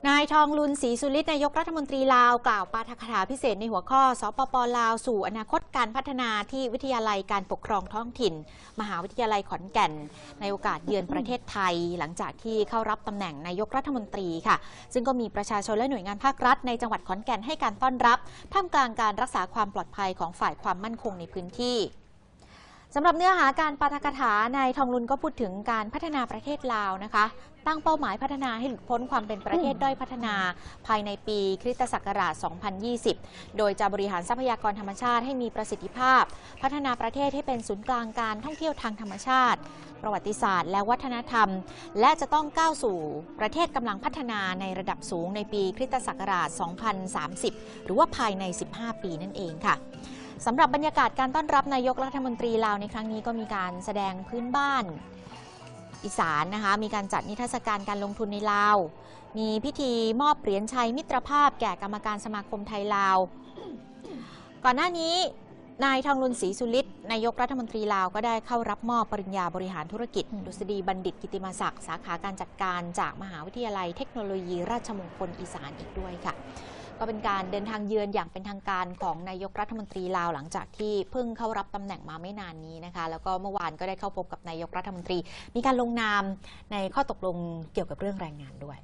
นายทองลุนศรีสุฤทธิ์นายกรัฐมนตรีลาวกล่าวปาฐกถาพิเศษในหัวข้อสปป.ลาวสู่อนาคตการพัฒนาที่วิทยาลัยการปกครองท้องถิ่นมหาวิทยาลัยขอนแก่นในโอกาสเยือนประเทศไทยหลังจากที่เข้ารับตำแหน่งนายกรัฐมนตรีค่ะซึ่งก็มีประชาชนและหน่วยงานภาครัฐในจังหวัดขอนแก่นให้การต้อนรับท่ามกลางการรักษาความปลอดภัยของฝ่ายความมั่นคงในพื้นที่สำหรับเนื้อหาการปาฐกถานายทองลุนก็พูดถึงการพัฒนาประเทศลาวนะคะตั้งเป้าหมายพัฒนาให้หลุดพ้นความเป็นประเทศด้อยพัฒนาภายในปีคริสตศักราช 2020 โดยจะบริหารทรัพยากรธรรมชาติให้มีประสิทธิภาพพัฒนาประเทศให้เป็นศูนย์กลางการท่องเที่ยวทางธรรมชาติประวัติศาสตร์และวัฒนธรรมและจะต้องก้าวสู่ประเทศกำลังพัฒนาในระดับสูงในปีคริสตศักราช 2030 หรือว่าภายใน 15 ปีนั่นเองค่ะสำหรับบรรยากาศการต้อนรับนายกรัฐมนตรีลาวในครั้งนี้ก็มีการแสดงพื้นบ้านอีสานนะคะมีการจัดนิทรรศการการลงทุนในลาวมีพิธีมอบเหรียญชัยมิตรภาพแก่กรรมการสมาคมไทยลาวก่อนหน้านี้นายทองลุนศรีสุฤทธิ์นายกรัฐมนตรีลาวก็ได้เข้ารับมอบปริญญาบริหารธุรกิจดุษฎีบัณฑิตกิติมศักดิ์สาขาการจัดการจากมหาวิทยาลัยเทคโนโลยีราชมงคลอีสานอีกด้วยค่ะก็เป็นการเดินทางเยือนอย่างเป็นทางการของนายกรัฐมนตรีลาวหลังจากที่เพิ่งเข้ารับตำแหน่งมาไม่นานนี้นะคะแล้วก็เมื่อวานก็ได้เข้าพบกับนายกรัฐมนตรีมีการลงนามในข้อตกลงเกี่ยวกับเรื่องแรงงานด้วย